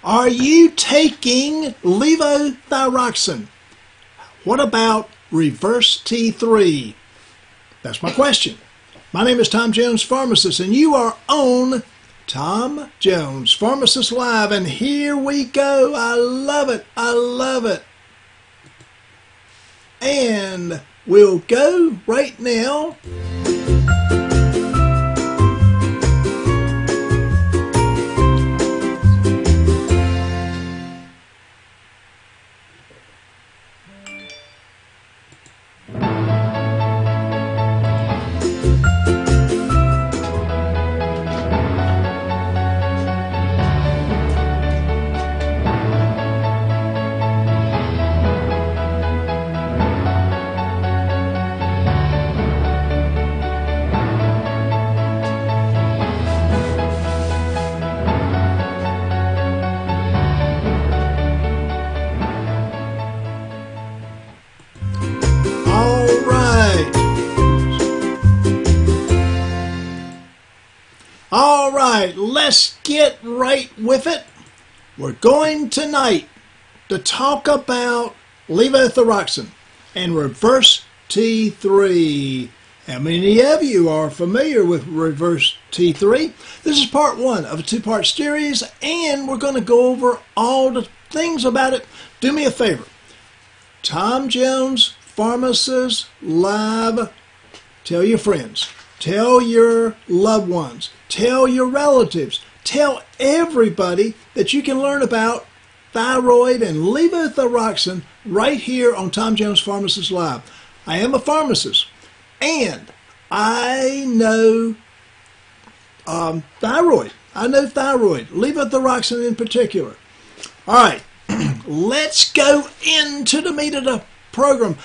Are you taking levothyroxine? What about reverse T3? That's my question. My name is Tom Jones, Pharmacist, and you are on Tom Jones, Pharmacist Live, and here we go. I love it. I love it. And we'll go right now. All right, let's get right with it. We're going tonight to talk about levothyroxine and reverse T3. How many of you are familiar with reverse T3? This is part one of a two-part series, and we're going to go over all the things about it. Do me a favor. Tom Jones, Pharmacist Live. Tell your friends. Tell your loved ones. Tell your relatives. Tell everybody that you can learn about thyroid and levothyroxine right here on Tom Jones Pharmacist Live. I am a pharmacist, and I know thyroid. I know thyroid, levothyroxine in particular. All right, let's go into the meat of the program.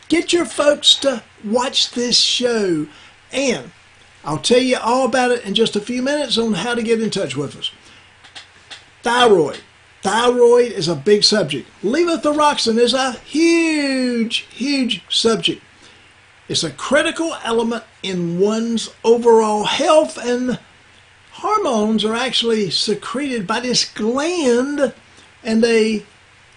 Get your folks to watch this show, and I'll tell you all about it in just a few minutes on how to get in touch with us. Thyroid. Thyroid is a big subject. Levothyroxine is a huge, huge subject. It's a critical element in one's overall health, and hormones are actually secreted by this gland, and they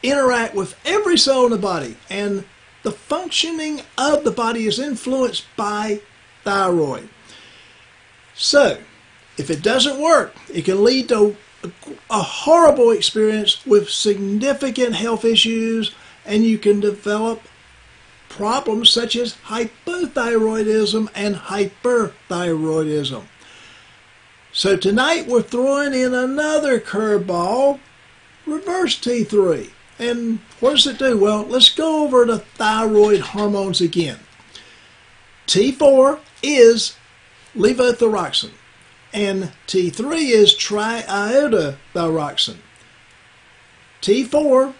interact with every cell in the body, and the functioning of the body is influenced by thyroid. So, if it doesn't work, it can lead to a horrible experience with significant health issues, and you can develop problems such as hypothyroidism and hyperthyroidism. So tonight we're throwing in another curveball, reverse T3. And what does it do? Well, let's go over the thyroid hormones again. T4 is levothyroxine, and T3 is triiodothyroxine. T4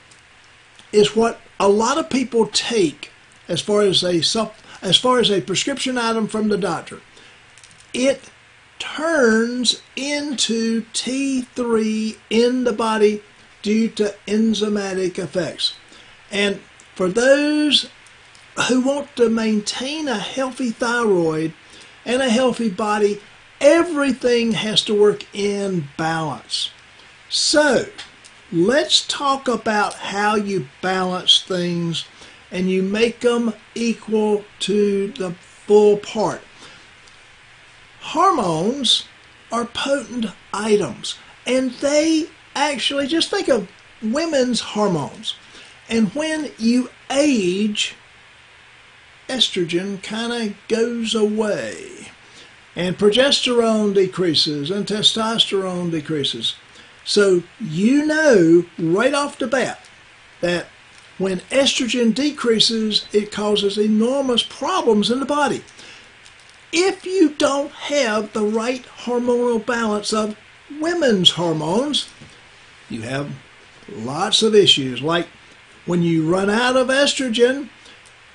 is what a lot of people take as far as a prescription item from the doctor. It turns into T3 in the body due to enzymatic effects. And for those who want to maintain a healthy thyroid and a healthy body, everything has to work in balance. So, let's talk about how you balance things and you make them equal to the full part. Hormones are potent items, and they actually, just think of women's hormones. And when you age, estrogen kind of goes away, and progesterone decreases and testosterone decreases. So you know right off the bat that when estrogen decreases, it causes enormous problems in the body. If you don't have the right hormonal balance of women's hormones, you have lots of issues. Like when you run out of estrogen,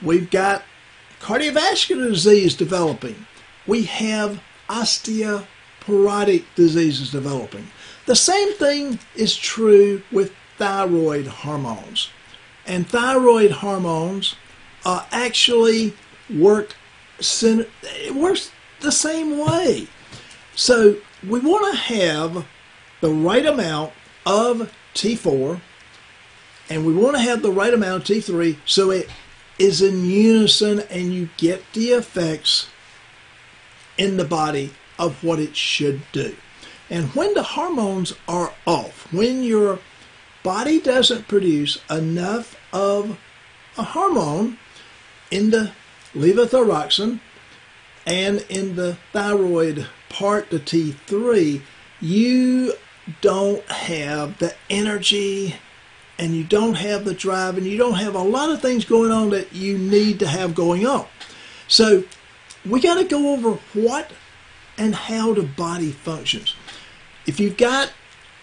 we've got cardiovascular disease developing. We have osteoporotic diseases developing. The same thing is true with thyroid hormones. And thyroid hormones actually work the same way. So we want to have the right amount of T4, and we want to have the right amount of T3 so it is in unison and you get the effects in the body of what it should do. And when the hormones are off, when your body doesn't produce enough of a hormone in the levothyroxine and in the thyroid part, the T3, you don't have the energy and you don't have the drive and you don't have a lot of things going on that you need to have going on. So we got to go over what and how the body functions. If you've got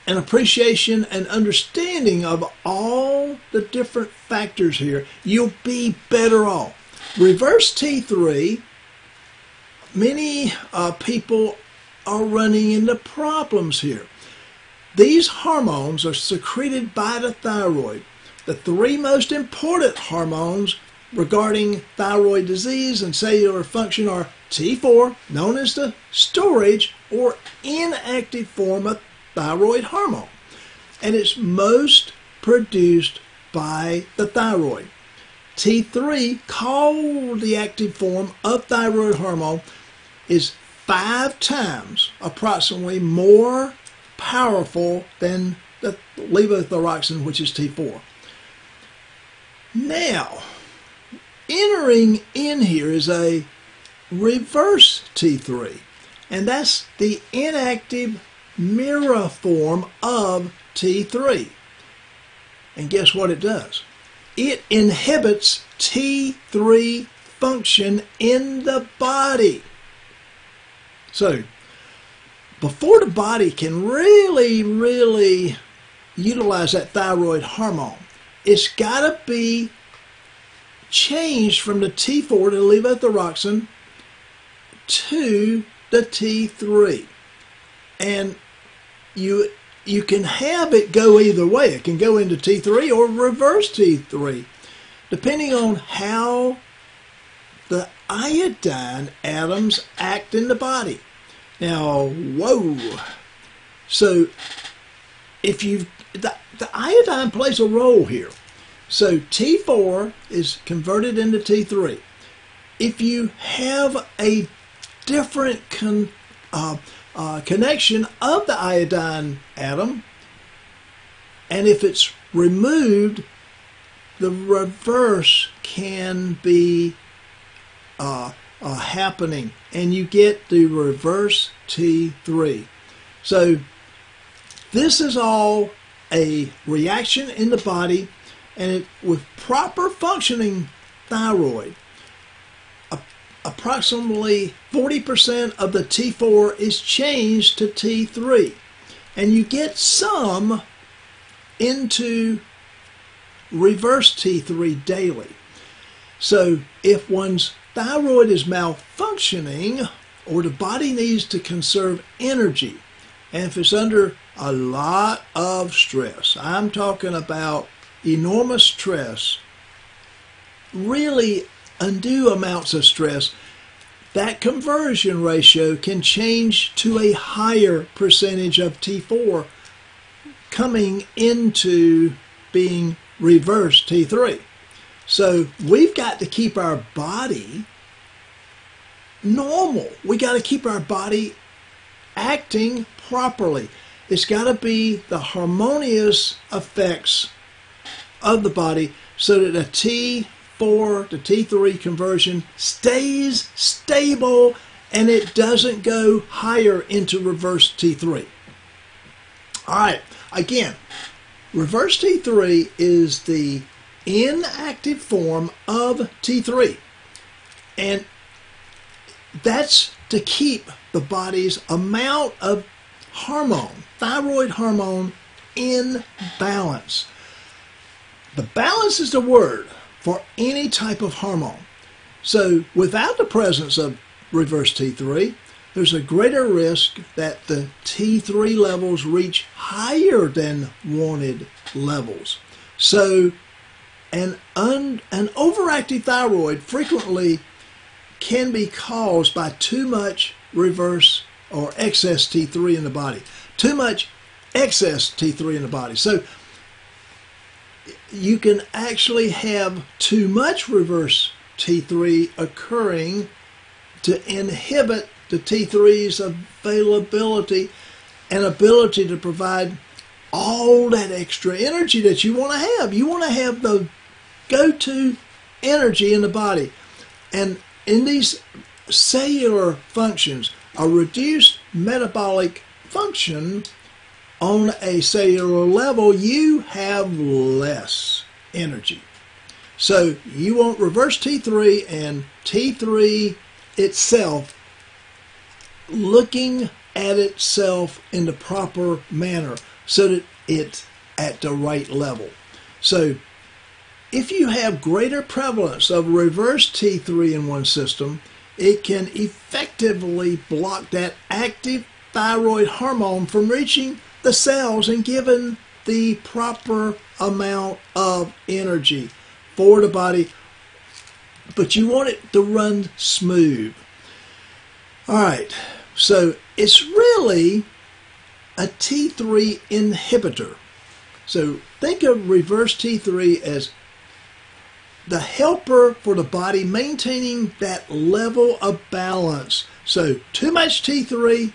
an appreciation and understanding of all the different factors here, you'll be better off. Reverse T3, many people are running into problems here. These hormones are secreted by the thyroid. The three most important hormones regarding thyroid disease and cellular function are T4, known as the storage or inactive form of thyroid hormone, and it's most produced by the thyroid. T3, called the active form of thyroid hormone, is 5 times approximately more powerful than the levothyroxine, which is T4. Now, entering in here is a reverse T3, and that's the inactive mirror form of T3. And guess what it does? It inhibits T3 function in the body. So, before the body can really utilize that thyroid hormone, it's got to be changed from the T4 to levothyroxine to the T3. And you can have it go either way. It can go into T3 or reverse T3, depending on how the iodine atoms act in the body. Now, whoa. So, if the iodine plays a role here. So, T4 is converted into T3. If you have a different connection of the iodine atom, and if it's removed, the reverse can be happening, and you get the reverse T3. So this is all a reaction in the body, and with proper functioning thyroid, approximately 40% of the T4 is changed to T3, and you get some into reverse T3 daily. So if one's thyroid is malfunctioning, or the body needs to conserve energy, and if it's under a lot of stress, I'm talking about enormous stress, really undue amounts of stress, that conversion ratio can change to a higher percentage of T4 coming into being reverse T3. So we've got to keep our body normal. We got to keep our body acting properly. It's got to be the harmonious effects of the body so that the T4 to T3 conversion stays stable and it doesn't go higher into reverse T3. All right, again, reverse T3 is the inactive form of T3, and that's to keep the body's amount of hormone, thyroid hormone, in balance. The balance is the word for any type of hormone. So without the presence of reverse T3, there's a greater risk that the T3 levels reach higher than wanted levels. So an overactive thyroid frequently can be caused by too much reverse or excess T3 in the body. Too much excess T3 in the body. So you can actually have too much reverse T3 occurring to inhibit the T3's availability and ability to provide all that extra energy that you want to have. You want to have the go-to energy in the body. And in these cellular functions, a reduced metabolic function on a cellular level, you have less energy. So you want reverse T3 and T3 itself looking at itself in the proper manner so that it's at the right level. So if you have greater prevalence of reverse T3 in one system, it can effectively block that active thyroid hormone from reaching the cells and giving the proper amount of energy for the body, but you want it to run smooth. All right, so it's really a T3 inhibitor. So think of reverse T3 as the helper for the body maintaining that level of balance. So too much T3,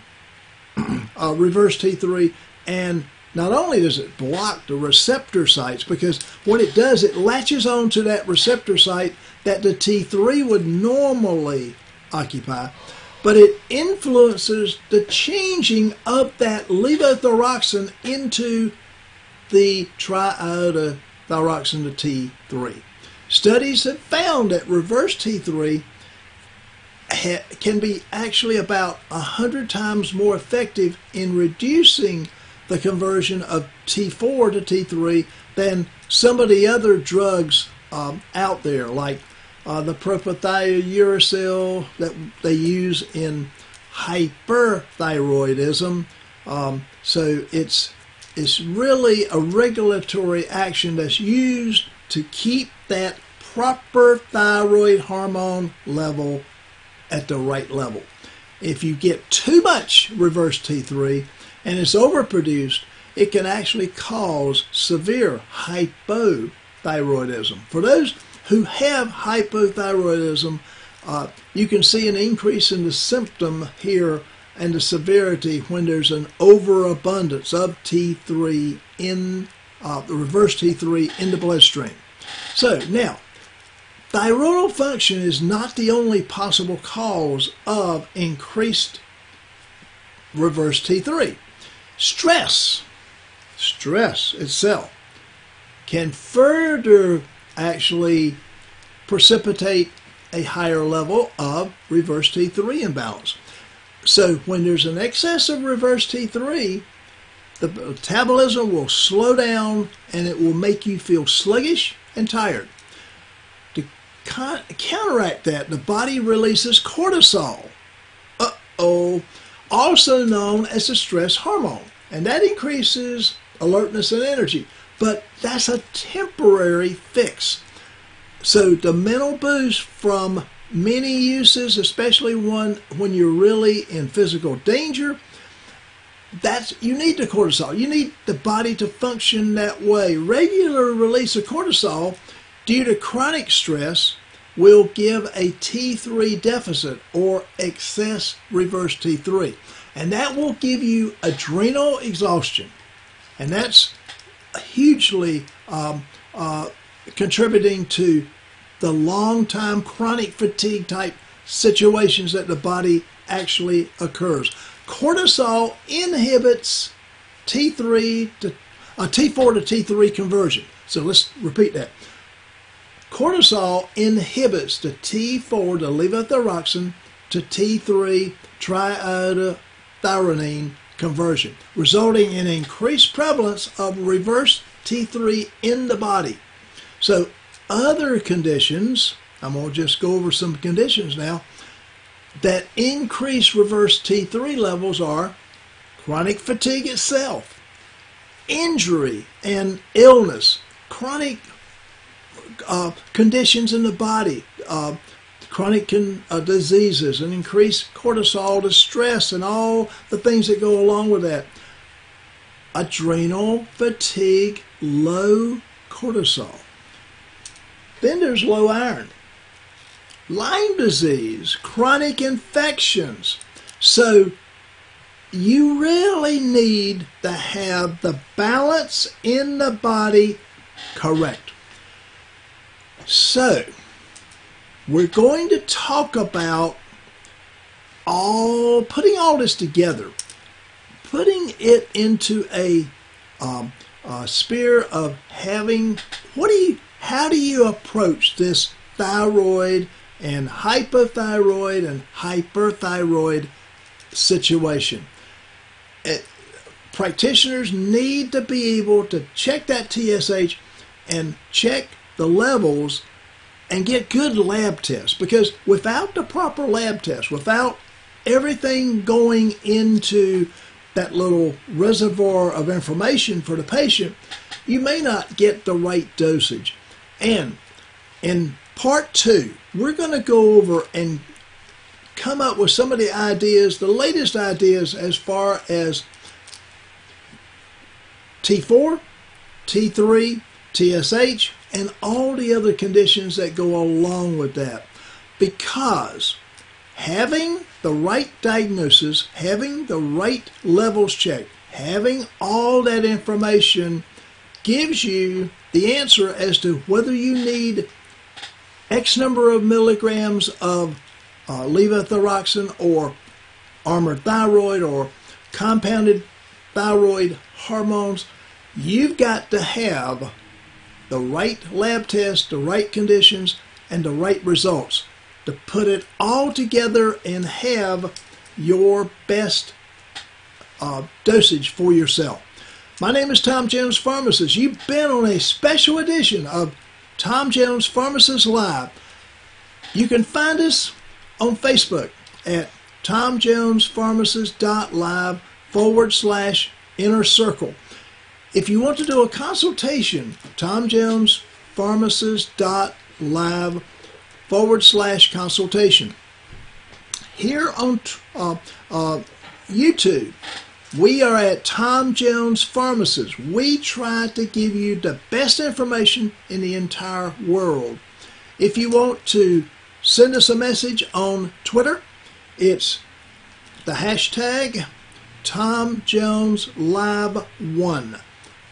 reverse T3, and not only does it block the receptor sites, because what it does, it latches onto that receptor site that the T3 would normally occupy, but it influences the changing of that levothyroxine into the triiodothyroxine to T3. Studies have found that reverse T3 can be actually about 100 times more effective in reducing the conversion of T4 to T3 than some of the other drugs out there, like the propylthiouracil that they use in hyperthyroidism. So it's really a regulatory action that's used to keep that proper thyroid hormone level at the right level. If you get too much reverse T3 and it's overproduced, it can actually cause severe hypothyroidism. For those who have hypothyroidism, you can see an increase in the symptom here and the severity when there's an overabundance of T3 in the reverse T3 in the bloodstream. So now, thyroidal function is not the only possible cause of increased reverse T3. Stress itself can further actually precipitate a higher level of reverse T3 imbalance. So when there's an excess of reverse T3, the metabolism will slow down and it will make you feel sluggish and tired. To counteract that, the body releases cortisol, also known as the stress hormone, and that increases alertness and energy, but that's a temporary fix. So the mental boost from many uses, especially one when you're really in physical danger, you need the cortisol. You need the body to function that way. Regular release of cortisol due to chronic stress will give a T3 deficit or excess reverse T3. And that will give you adrenal exhaustion. And that's hugely contributing to the long-time chronic fatigue type situations that the body actually occurs. Cortisol inhibits T4 to T3 conversion. So let's repeat that. Cortisol inhibits the T4, the levothyroxine, to T3 triiodothyronine conversion, resulting in increased prevalence of reverse T3 in the body. So other conditions, I'm going to just go over some conditions now, that increase reverse T3 levels are chronic fatigue itself, injury and illness, chronic conditions in the body, chronic diseases, and increased cortisol to stress and all the things that go along with that. adrenal fatigue, low cortisol. Then there's low iron, Lyme disease, chronic infections. So you really need to have the balance in the body correct. So we're going to talk about putting all this together, putting it into a sphere of having, how do you approach this thyroid and hypothyroid and hyperthyroid situation? Practitioners need to be able to check that TSH and check the levels and get good lab tests, because without the proper lab tests, without everything going into that little reservoir of information for the patient, you may not get the right dosage. And in part 2, we're going to go over and come up with some of the ideas, the latest ideas as far as T4, T3, TSH, and all the other conditions that go along with that. Because having the right diagnosis, having the right levels checked, having all that information gives you the answer as to whether you need X number of milligrams of levothyroxine or armored thyroid or compounded thyroid hormones. You've got to have the right lab test, the right conditions, and the right results to put it all together and have your best dosage for yourself. My name is Tom Jones, Pharmacist. You've been on a special edition of Tom Jones Pharmacist Live. You can find us on Facebook at tomjonespharmacist.live/inner circle. If you want to do a consultation, tomjonespharmacist.live/consultation. Here on YouTube, we are at Tom Jones Pharmacist. We try to give you the best information in the entire world. If you want to send us a message on Twitter, it's the hashtag TomJonesLive1.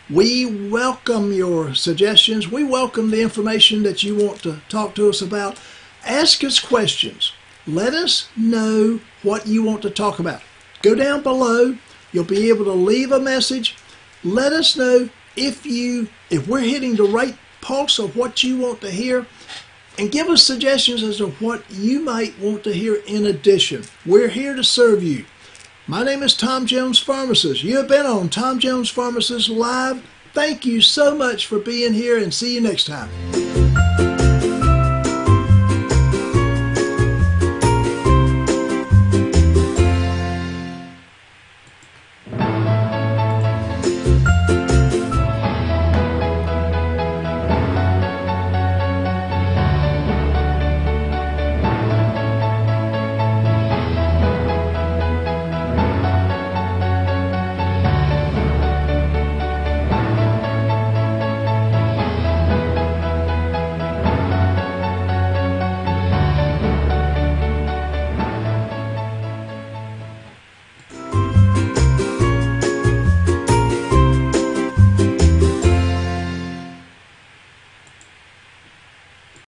We welcome your suggestions. We welcome the information that you want to talk to us about. Ask us questions. Let us know what you want to talk about. Go down below. You'll be able to leave a message. Let us know if we're hitting the right pulse of what you want to hear, and give us suggestions as to what you might want to hear in addition. We're here to serve you. My name is Tom Jones Pharmacist. You have been on Tom Jones Pharmacist Live. Thank you so much for being here, and see you next time.